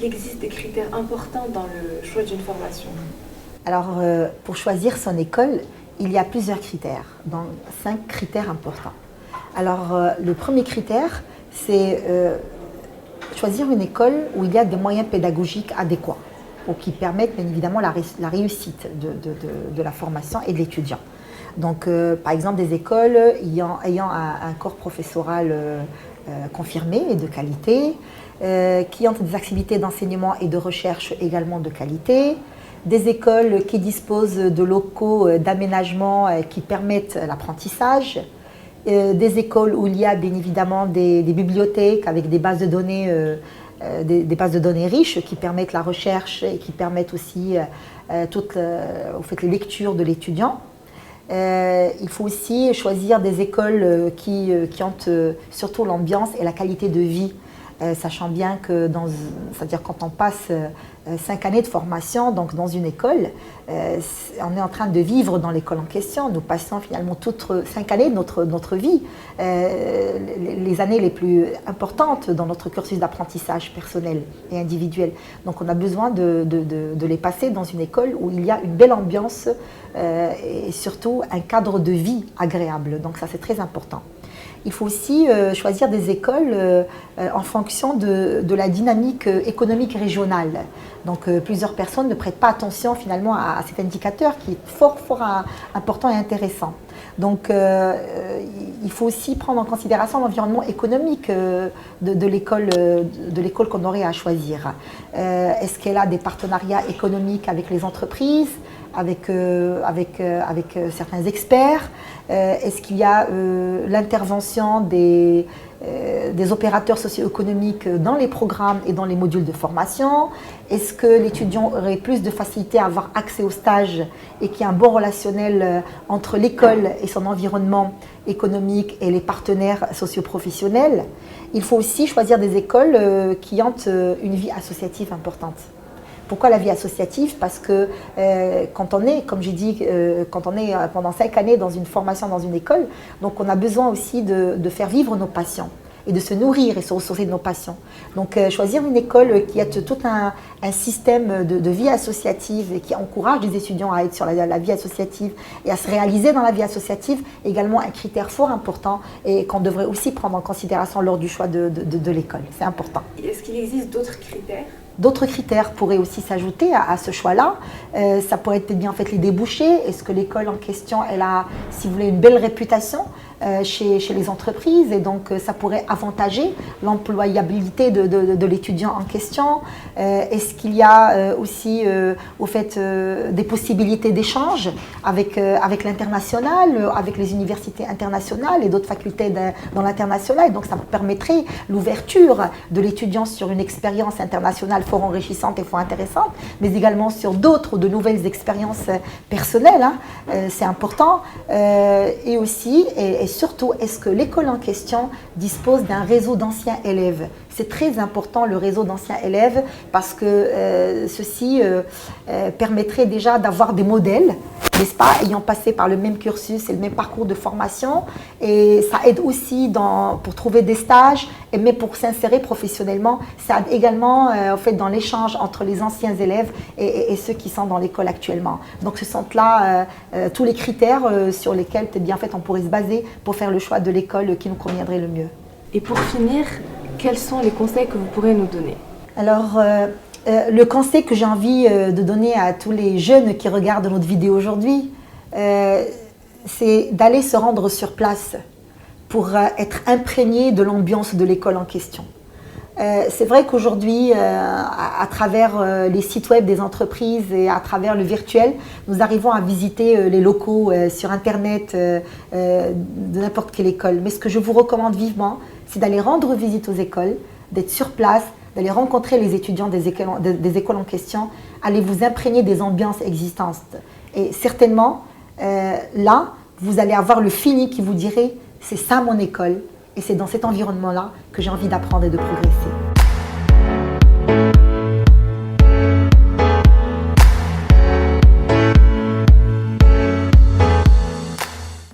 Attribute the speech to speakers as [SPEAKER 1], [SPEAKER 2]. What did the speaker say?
[SPEAKER 1] qu'il existe des critères importants dans le choix d'une formation?
[SPEAKER 2] Alors, pour choisir son école, il y a plusieurs critères, donc 5 critères importants. Alors, le premier critère, c'est choisir une école où il y a des moyens pédagogiques adéquats, ou qui permettent bien évidemment la réussite de la formation et de l'étudiant. Donc, par exemple, des écoles ayant un corps professoral confirmé et de qualité, qui ont des activités d'enseignement et de recherche également de qualité, des écoles qui disposent de locaux d'aménagement qui permettent l'apprentissage, des écoles où il y a bien évidemment des bibliothèques avec des bases de données, des bases de données riches qui permettent la recherche et qui permettent aussi les lectures de l'étudiant. Il faut aussi choisir des écoles qui ont surtout l'ambiance et la qualité de vie, sachant bien que c'est-à-dire quand on passe 5 années de formation donc dans une école, on est en train de vivre dans l'école en question. Nous passons finalement toutes 5 années de notre vie, les années les plus importantes dans notre cursus d'apprentissage personnel et individuel. Donc on a besoin de les passer dans une école où il y a une belle ambiance et surtout un cadre de vie agréable. Donc ça c'est très important. Il faut aussi choisir des écoles en fonction de la dynamique économique régionale. Donc plusieurs personnes ne prêtent pas attention finalement à cet indicateur qui est fort important et intéressant. Donc il faut aussi prendre en considération l'environnement économique de l'école qu'on aurait à choisir. Est-ce qu'elle a des partenariats économiques avec les entreprises, avec certains experts? Est-ce qu'il y a l'intervention des opérateurs socio-économiques dans les programmes et dans les modules de formation? Est-ce que l'étudiant aurait plus de facilité à avoir accès au stage et qu'il y a un bon relationnel entre l'école et son environnement économique et les partenaires socio-professionnels? Il faut aussi choisir des écoles qui ont une vie associative importante. Pourquoi la vie associative? Parce que quand on est, comme j'ai dit, quand on est pendant 5 années dans une formation dans une école, donc on a besoin aussi de faire vivre nos passions et de se nourrir et se ressourcer de nos passions. Donc choisir une école qui a tout un système de vie associative et qui encourage les étudiants à être sur la vie associative et à se réaliser dans la vie associative, également un critère fort important et qu'on devrait aussi prendre en considération lors du choix de l'école. C'est important.
[SPEAKER 1] Est-ce qu'il existe d'autres critères?
[SPEAKER 2] D'autres critères pourraient aussi s'ajouter à ce choix-là. Ça pourrait être bien en fait les débouchés. Est-ce que l'école en question, elle a, si vous voulez, une belle réputation chez les entreprises et donc ça pourrait avantager l'employabilité de l'étudiant en question. Est-ce qu'il y a aussi au fait des possibilités d'échange avec l'international, avec les universités internationales et d'autres facultés dans l'international. Donc ça permettrait l'ouverture de l'étudiant sur une expérience internationale fort enrichissante et fort intéressante, mais également sur d'autres, de nouvelles expériences personnelles. C'est important. Et aussi, et surtout, est-ce que l'école en question dispose d'un réseau d'anciens élèves? C'est très important le réseau d'anciens élèves parce que ceci permettrait déjà d'avoir des modèles, n'est-ce pas, ayant passé par le même cursus et le même parcours de formation, et ça aide aussi pour trouver des stages, mais pour s'insérer professionnellement, ça aide également en fait, dans l'échange entre les anciens élèves et ceux qui sont dans l'école actuellement. Donc ce sont là tous les critères sur lesquels bien, en fait, on pourrait se baser pour faire le choix de l'école qui nous conviendrait le mieux.
[SPEAKER 1] Et pour finir, quels sont les conseils que vous pourrez nous donner?
[SPEAKER 2] Alors, le conseil que j'ai envie de donner à tous les jeunes qui regardent notre vidéo aujourd'hui, c'est d'aller se rendre sur place pour être imprégné de l'ambiance de l'école en question. C'est vrai qu'aujourd'hui, à travers les sites web des entreprises et à travers le virtuel, nous arrivons à visiter les locaux sur Internet de n'importe quelle école. Mais ce que je vous recommande vivement, c'est d'aller rendre visite aux écoles, d'être sur place, d'aller rencontrer les étudiants des écoles en question, aller vous imprégner des ambiances existantes. Et certainement, là, vous allez avoir le feeling qui vous dirait « c'est ça mon école ». Et c'est dans cet environnement-là que j'ai envie d'apprendre et de progresser.